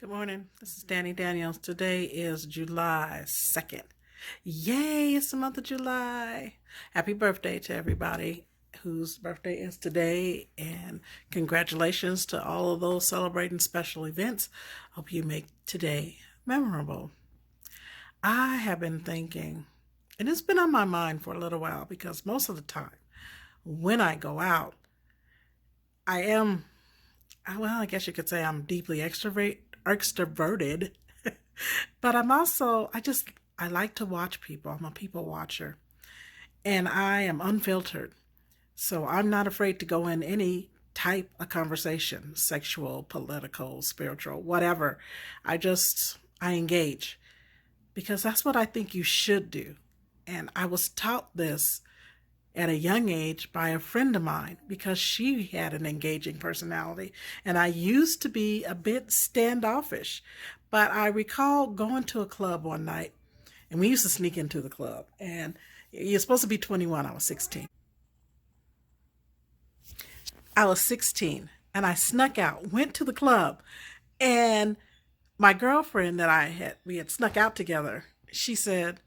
Good morning. This is Danny Daniels. Today is July 2nd. Yay, it's the month of July. Happy birthday to everybody whose birthday is today, and congratulations to all of those celebrating special events. Hope you make today memorable. I have been thinking, and it's been on my mind for a little while because most of the time when I go out, I am, well, I guess you could say I'm deeply extroverted, but I like to watch people. I'm a people watcher, and I am unfiltered. So I'm not afraid to go in any type of conversation, sexual, political, spiritual, whatever. I engage because that's what I think you should do. And I was taught this at a young age by a friend of mine because she had an engaging personality. And I used to be a bit standoffish, but I recall going to a club one night, and we used to sneak into the club, and you're supposed to be 21. I was 16. And I snuck out, went to the club, and my girlfriend we had snuck out together, she said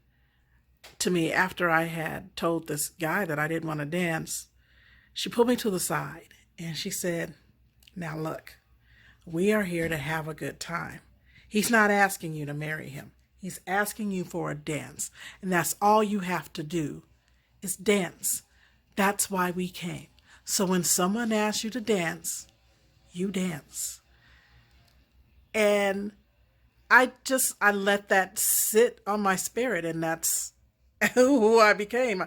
to me after I had told this guy that I didn't want to dance, she pulled me to the side and she said, "Now look, we are here to have a good time. He's not asking you to marry him. He's asking you for a dance. And that's all you have to do is dance. That's why we came. So when someone asks you to dance, you dance." And I let that sit on my spirit, and that's who I became.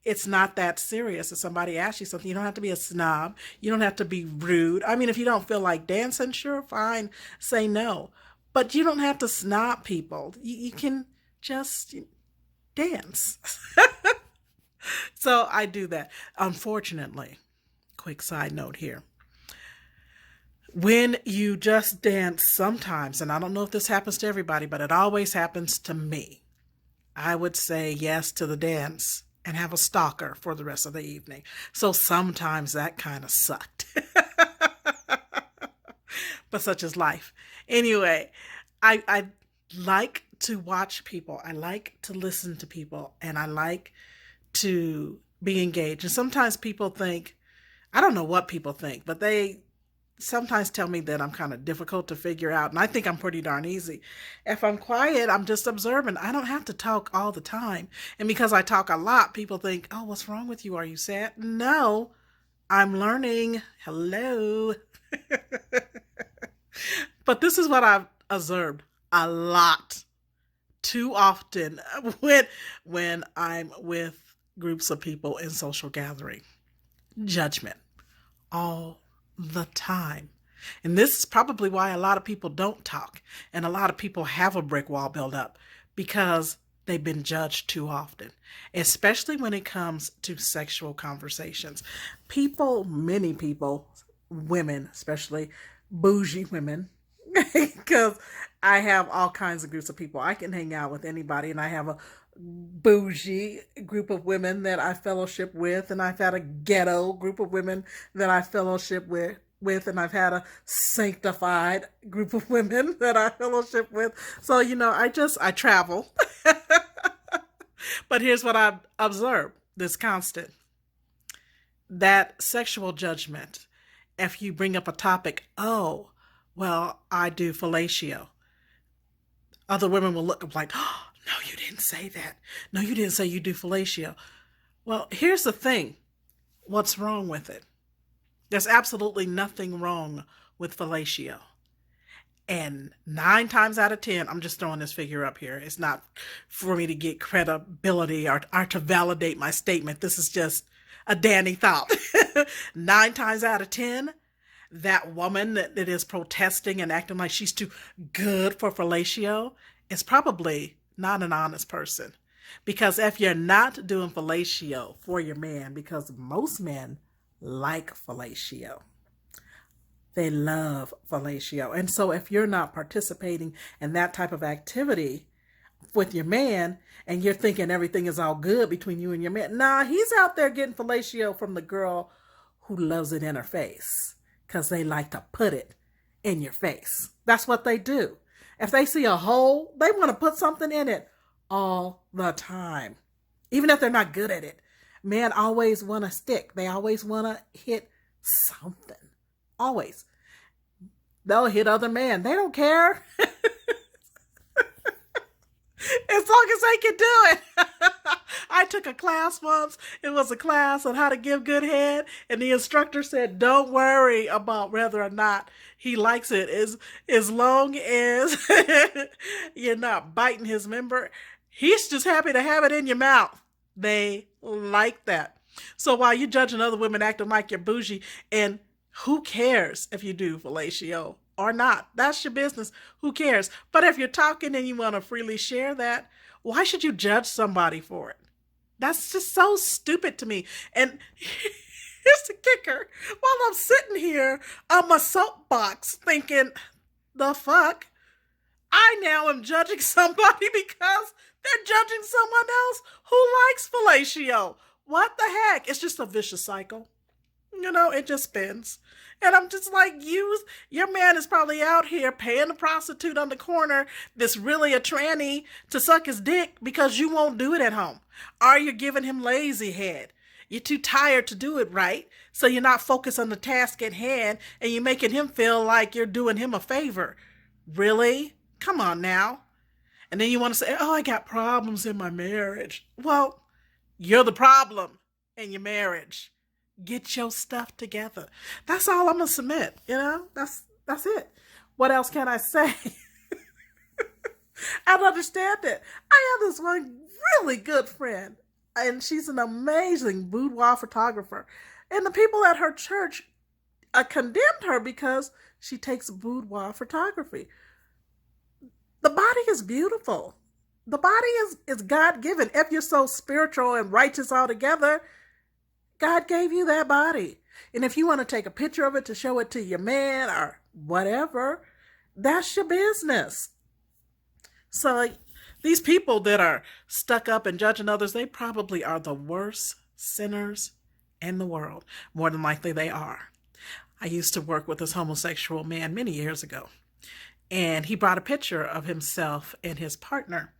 It's not that serious. If somebody asks you something, you don't have to be a snob. You don't have to be rude. I mean, if you don't feel like dancing, sure, fine, say no. But you don't have to snob people. You can just dance. So I do that. Unfortunately, quick side note here. When you just dance sometimes, and I don't know if this happens to everybody, but it always happens to me, I would say yes to the dance and have a stalker for the rest of the evening. So sometimes that kind of sucked. But such is life. Anyway, I like to watch people. I like to listen to people, and I like to be engaged. And sometimes people think, I don't know what people think, but they sometimes tell me that I'm kind of difficult to figure out. And I think I'm pretty darn easy. If I'm quiet, I'm just observant. I don't have to talk all the time. And because I talk a lot, people think, "Oh, what's wrong with you? Are you sad?" No, I'm learning. Hello. But this is what I've observed a lot, too often, when I'm with groups of people in social gathering. Judgment all the time. And this is probably why a lot of people don't talk, and a lot of people have a brick wall built up because they've been judged too often, especially when it comes to sexual conversations. Many people, women especially, bougie women, because I have all kinds of groups of people. I can hang out with anybody, and I have a bougie group of women that I fellowship with, and I've had a ghetto group of women that I fellowship with, and I've had a sanctified group of women that I fellowship with. So, I travel. But here's what I've observed, this constant, that sexual judgment. If you bring up a topic, "Oh, well, I do fellatio," other women will look up like, "Oh, no, you didn't say that. No, you didn't say you do fellatio." Well, here's the thing. What's wrong with it? There's absolutely nothing wrong with fellatio. And 9 times out of 10, I'm just throwing this figure up here. It's not for me to get credibility or to validate my statement. This is just a Danny thought. 9 times out of 10, that woman that is protesting and acting like she's too good for fellatio is probably not an honest person. Because if you're not doing fellatio for your man, because most men like fellatio, they love fellatio. And so if you're not participating in that type of activity with your man, and you're thinking everything is all good between you and your man, nah, he's out there getting fellatio from the girl who loves it in her face, because they like to put it in your face. That's what they do. If they see a hole, they want to put something in it all the time, even if they're not good at it. Men always want to stick. They always want to hit something. Always. They'll hit other men. They don't care. As long as they can do it. I took a class once. It was a class on how to give good head. And the instructor said, don't worry about whether or not he likes it. As long as you're not biting his member, he's just happy to have it in your mouth. They like that. So while you're judging other women acting like you're bougie, and who cares if you do fellatio or not? That's your business. Who cares? But if you're talking and you want to freely share that, why should you judge somebody for it? That's just so stupid to me. And here's the kicker. While I'm sitting here on my soapbox thinking, the fuck? I now am judging somebody because they're judging someone else who likes fellatio. What the heck? It's just a vicious cycle. You know, it just spins. And I'm just like, your man is probably out here paying a prostitute on the corner that's really a tranny to suck his dick because you won't do it at home. Or you're giving him lazy head. You're too tired to do it right, so you're not focused on the task at hand, and you're making him feel like you're doing him a favor. Really? Come on now. And then you want to say, oh, I got problems in my marriage. Well, you're the problem in your marriage. Get your stuff together. That's all I'm going to submit. You know, that's it. What else can I say? I don't understand it. I have this one really good friend, and she's an amazing boudoir photographer. And the people at her church condemned her because she takes boudoir photography. The body is beautiful. The body is God-given. If you're so spiritual and righteous altogether, God gave you that body. And if you want to take a picture of it to show it to your man or whatever, that's your business. So these people that are stuck up and judging others, they probably are the worst sinners in the world. More than likely they are. I used to work with this homosexual man many years ago. And he brought a picture of himself and his partner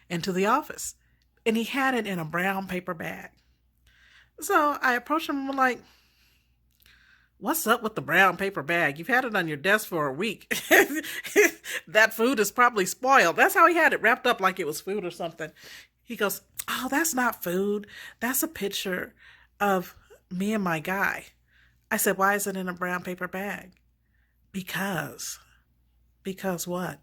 into the office. And he had it in a brown paper bag. So I approached him and I'm like, what's up with the brown paper bag? You've had it on your desk for a week. That food is probably spoiled. That's how he had it, wrapped up like it was food or something. He goes, oh, that's not food. That's a picture of me and my guy. I said, why is it in a brown paper bag? Because what?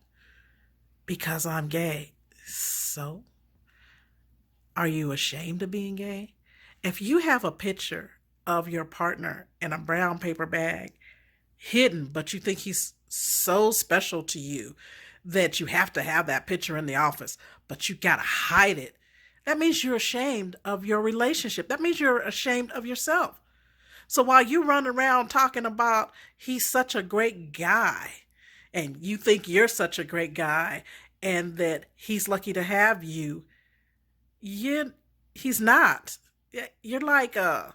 Because I'm gay. So, are you ashamed of being gay? If you have a picture of your partner in a brown paper bag, hidden, but you think he's so special to you that you have to have that picture in the office, but you gotta hide it, that means you're ashamed of your relationship. That means you're ashamed of yourself. So while you run around talking about he's such a great guy, and you think you're such a great guy, and that he's lucky to have you, he's not. You're like a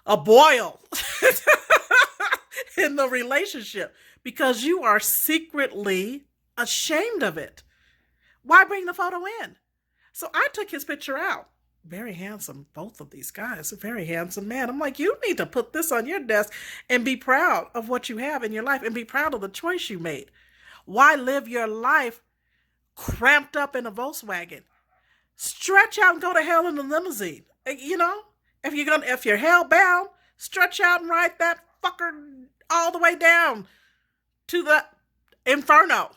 boil in the relationship because you are secretly ashamed of it. Why bring the photo in? So I took his picture out. Very handsome, both of these guys. A very handsome man. I'm like, you need to put this on your desk and be proud of what you have in your life and be proud of the choice you made. Why live your life cramped up in a Volkswagen? Stretch out and go to hell in a limousine. You know, if you're hell bound, stretch out and ride that fucker all the way down to the inferno.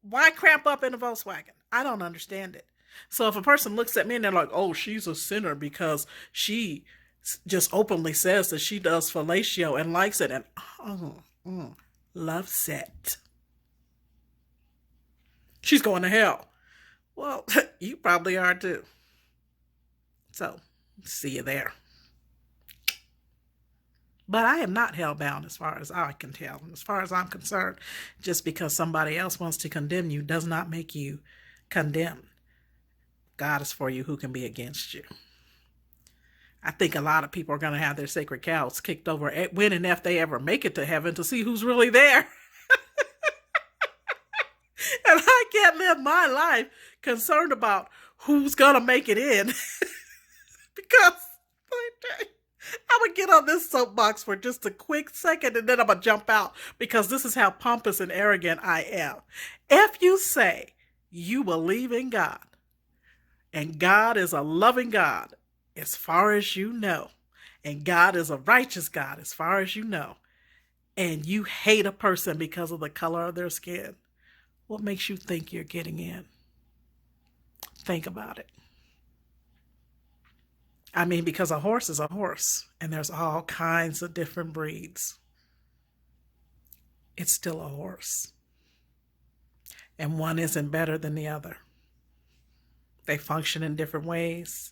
Why cramp up in a Volkswagen? I don't understand it. So if a person looks at me and they're like, oh, she's a sinner because she just openly says that she does fellatio and likes it and loves it, she's going to hell. Well, you probably are too. So, see you there. But I am not hellbound as far as I can tell. As far as I'm concerned, just because somebody else wants to condemn you does not make you condemned. God is for you, who can be against you? I think a lot of people are going to have their sacred cows kicked over when and if they ever make it to heaven to see who's really there. And I can't live my life concerned about who's going to make it in. Because I'm going to get on this soapbox for just a quick second and then I'm going to jump out because this is how pompous and arrogant I am. If you say you believe in God and God is a loving God as far as you know, and God is a righteous God as far as you know, and you hate a person because of the color of their skin, what makes you think you're getting in? Think about it. I mean, because a horse is a horse, and there's all kinds of different breeds. It's still a horse. And one isn't better than the other. They function in different ways.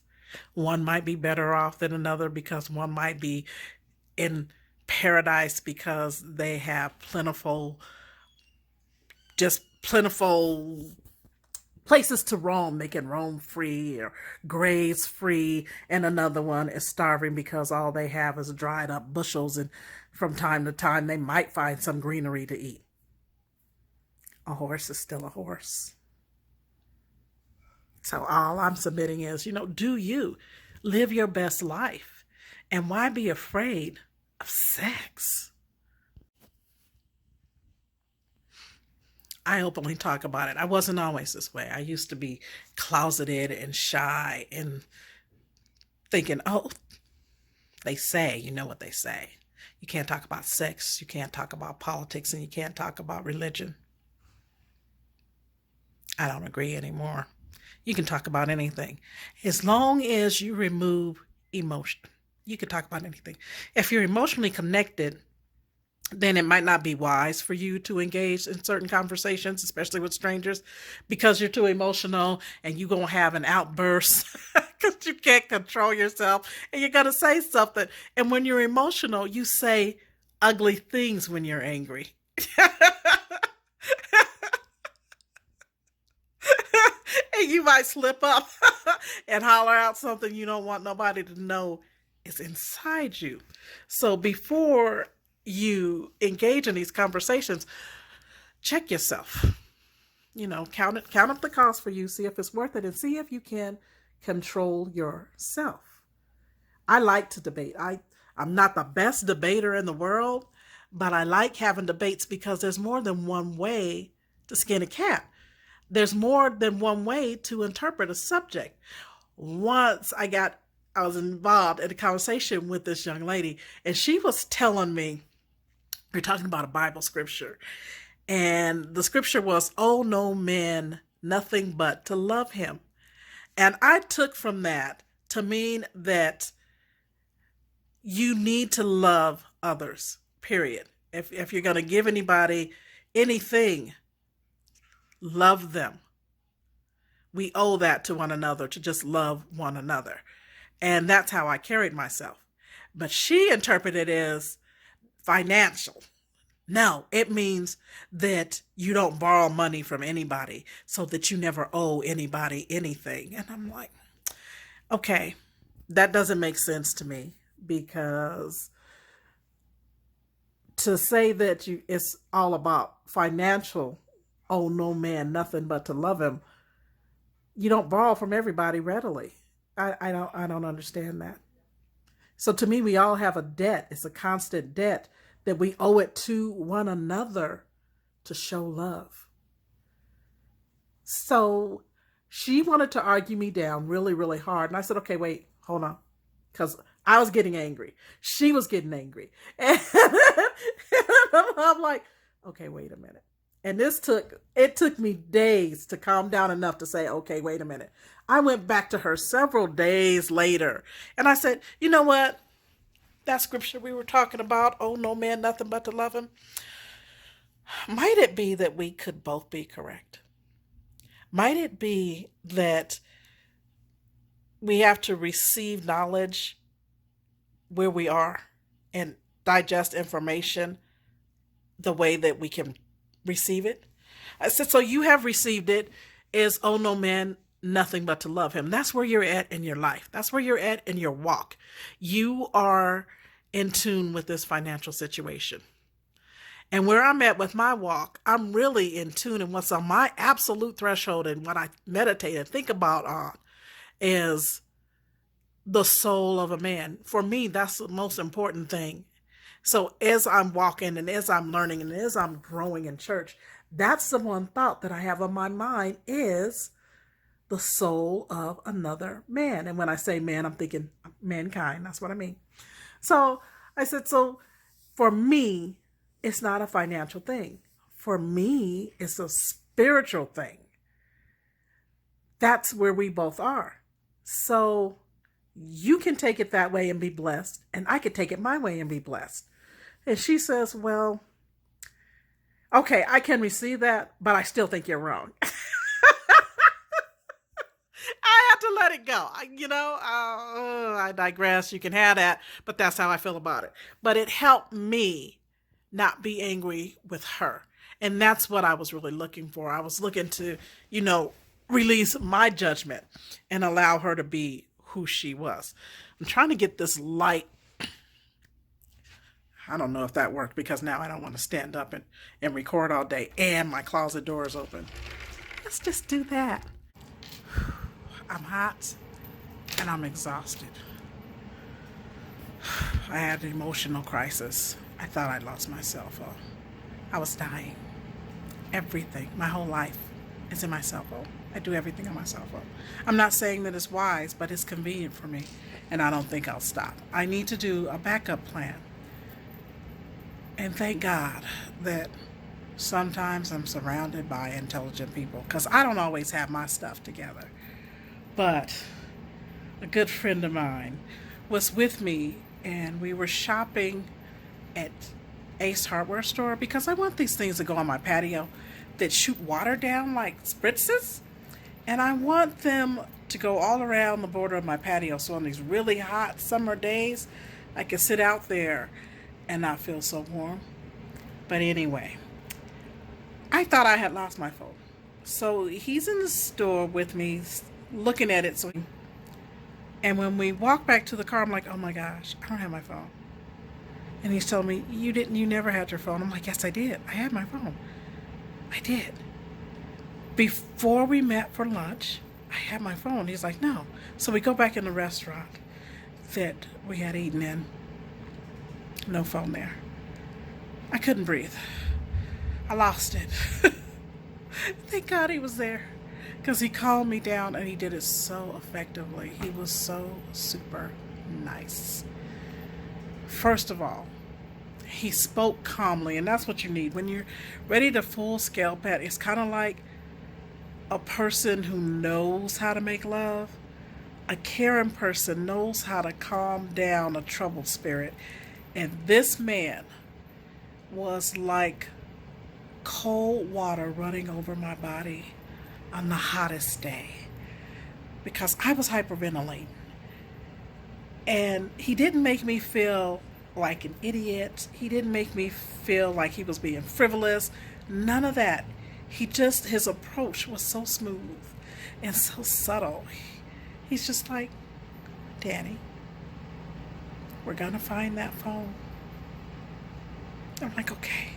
One might be better off than another because one might be in paradise because they have plentiful places to roam. They can roam free or graze free, and another one is starving because all they have is dried up bushels, and from time to time they might find some greenery to eat. A horse is still a horse. So all I'm submitting is, do you live your best life? And why be afraid of sex? I openly talk about it. I wasn't always this way. I used to be closeted and shy and thinking, oh, they say, you know what they say. You can't talk about sex, you can't talk about politics, and you can't talk about religion. I don't agree anymore. You can talk about anything. As long as you remove emotion, you can talk about anything. If you're emotionally connected, then it might not be wise for you to engage in certain conversations, especially with strangers, because you're too emotional and you're going to have an outburst because you can't control yourself and you're going to say something. And when you're emotional, you say ugly things when you're angry. And you might slip up and holler out something you don't want nobody to know is inside you. So before you engage in these conversations, check yourself. Count up the cost for you, see if it's worth it, and see if you can control yourself. I like to debate. I'm not the best debater in the world, but I like having debates because there's more than one way to skin a cat. There's more than one way to interpret a subject. Once I was involved in a conversation with this young lady, and she was telling me, we're talking about a Bible scripture, and the scripture was, "Oh, no man, nothing but to love him." And I took from that to mean that you need to love others, period. If you're going to give anybody anything, love them. We owe that to one another, to just love one another. And that's how I carried myself. But she interpreted it as financial. No, it means that you don't borrow money from anybody so that you never owe anybody anything. And I'm like, okay, that doesn't make sense to me, because to say that it's all about financial, oh, no man, nothing but to love him. You don't borrow from everybody readily. I don't understand that. So to me, we all have a debt. It's a constant debt that we owe it to one another to show love. So she wanted to argue me down really, really hard. And I said, okay, wait, hold on. Because I was getting angry. She was getting angry. And I'm like, okay, wait a minute. And it took me days to calm down enough to say, okay, wait a minute. I went back to her several days later and I said, you know what? That scripture we were talking about, oh, no man, nothing but to love him. Might it be that we could both be correct? Might it be that we have to receive knowledge where we are and digest information the way that we can receive it? I said, so you have received it as, oh, no man, nothing but to love him. That's where you're at in your life. That's where you're at in your walk. You are in tune with this financial situation. And where I'm at with my walk, I'm really in tune, and what's on my absolute threshold and what I meditate and think about on is the soul of a man. For me, that's the most important thing. So as I'm walking and as I'm learning and as I'm growing in church, that's the one thought that I have on my mind is the soul of another man. And when I say man, I'm thinking mankind. That's what I mean. So I said, so for me, it's not a financial thing. For me, it's a spiritual thing. That's where we both are. So you can take it that way and be blessed, and I could take it my way and be blessed. And she says, well, okay, I can receive that, but I still think you're wrong. I have to let it go. I digress. You can have that, but that's how I feel about it. But it helped me not be angry with her. And that's what I was really looking for. I was looking to, release my judgment and allow her to be who she was. I'm trying to get this light. I don't know if that worked because now I don't want to stand up and record all day and my closet door is open. Let's just do that. I'm hot and I'm exhausted. I had an emotional crisis. I thought I'd lost my cell phone. I was dying. Everything, my whole life is in my cell phone. I do everything on my cell phone. I'm not saying that it's wise, but it's convenient for me, and I don't think I'll stop. I need to do a backup plan. And thank God that sometimes I'm surrounded by intelligent people, because I don't always have my stuff together. But a good friend of mine was with me, and we were shopping at Ace Hardware Store because I want these things to go on my patio that shoot water down like spritzes. And I want them to go all around the border of my patio, so on these really hot summer days, I can sit out there and not feel so warm. But anyway, I thought I had lost my phone. So he's in the store with me, looking at it. And when we walk back to the car, I'm like, oh my gosh, I don't have my phone. And he's telling me, you never had your phone. I'm like, yes, I did. I had my phone. I did. Before we met for lunch, I had my phone. He's like, no. So we go back in the restaurant that we had eaten in. No phone there. I couldn't breathe. I lost it. Thank God he was there, because he calmed me down and he did it so effectively. He was so super nice. First of all, he spoke calmly, and that's what you need when you're ready to full scale pet. It's kind of like a person who knows how to make love. A caring person knows how to calm down a troubled spirit. And this man was like cold water running over my body on the hottest day, because I was hyperventilating. And he didn't make me feel like an idiot. He didn't make me feel like he was being frivolous. None of that. His approach was so smooth and so subtle. He's just like, Danny, we're gonna find that phone. I'm like, okay.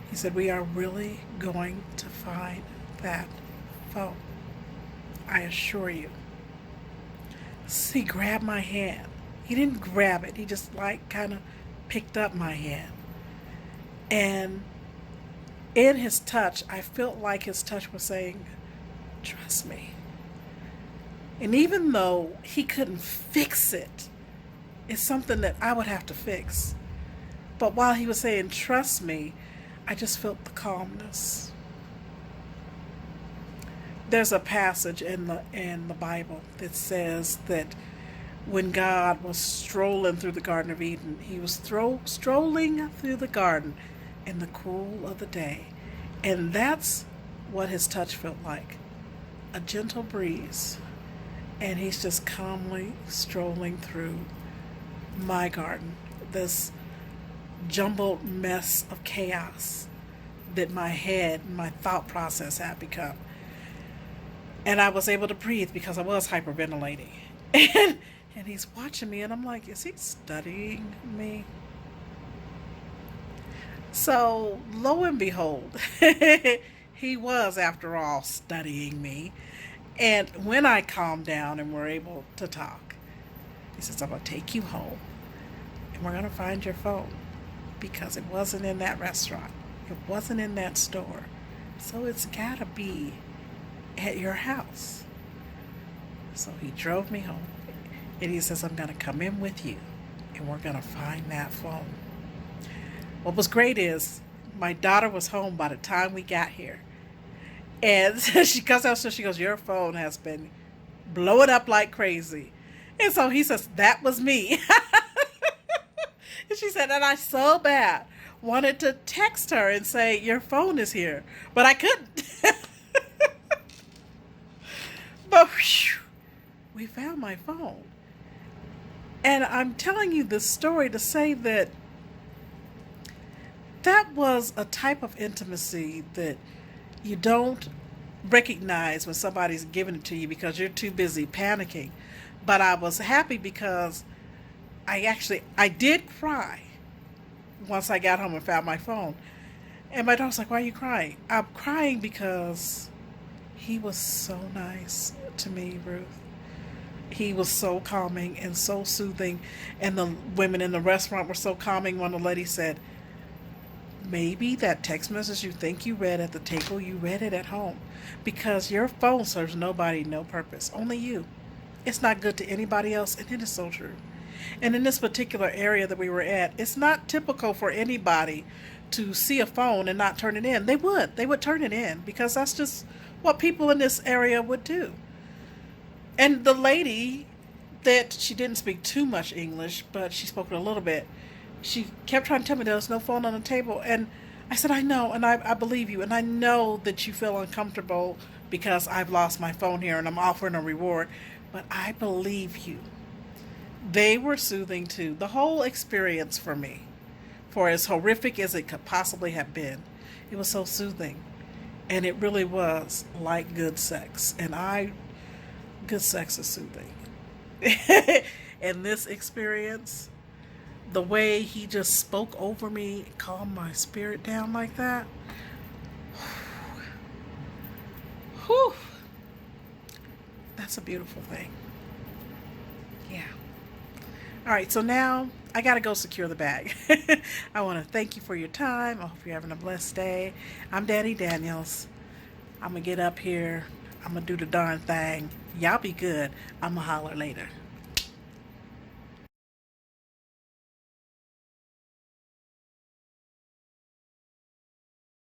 He said, we are really going to find that phone. I assure you. So he grabbed my hand. He didn't grab it. He just kind of picked up my hand. And in his touch, I felt like his touch was saying, trust me. And even though he couldn't fix it, it's something that I would have to fix. But while he was saying, trust me, I just felt the calmness. There's a passage in the Bible that says that when God was strolling through the Garden of Eden, he was strolling through the garden in the cool of the day. And that's what his touch felt like. A gentle breeze. And he's just calmly strolling through my garden. This jumbled mess of chaos that my head, my thought process had become. And I was able to breathe because I was hyperventilating. And, and he's watching me, and I'm like, is he studying me? So, lo and behold, he was, after all, studying me. And when I calmed down and were able to talk, he says, I'm going to take you home and we're going to find your phone because it wasn't in that restaurant. It wasn't in that store. So it's got to be at your house. So he drove me home. And he says, I'm going to come in with you and we're going to find that phone. What was great is my daughter was home by the time we got here. And she comes out, so she goes, your phone has been blowing up like crazy. And so he says, that was me. And she said, and I so bad wanted to text her and say, your phone is here. But I couldn't. But whew, we found my phone. And I'm telling you this story to say that that was a type of intimacy that you don't recognize when somebody's giving it to you because you're too busy panicking. But I was happy because I did cry once I got home and found my phone. And my daughter's like, why are you crying? I'm crying because he was so nice to me, Ruth. He was so calming and so soothing. And the women in the restaurant were so calming. One of the ladies said, maybe that text message you think you read at the table, you read it at home. Because your phone serves nobody no purpose. Only you. It's not good to anybody else. And it is so true. And in this particular area that we were at, it's not typical for anybody to see a phone and not turn it in. They would turn it in because that's just what people in this area would do. And the lady, that she didn't speak too much English, but she spoke a little bit, she kept trying to tell me there was no phone on the table. And I said, I know, and I believe you, and I know that you feel uncomfortable because I've lost my phone here and I'm offering a reward, but I believe you. They were soothing too. The whole experience for me, for as horrific as it could possibly have been, it was so soothing. And it really was like good sex. And good sex is soothing. And this experience, the way he just spoke over me, calmed my spirit down like that. Whew. That's a beautiful thing. Yeah. All right, so now I got to go secure the bag. I want to thank you for your time. I hope you're having a blessed day. I'm Danny Daniels. I'm going to get up here. I'm going to do the darn thing. Y'all be good. I'm going to holler later.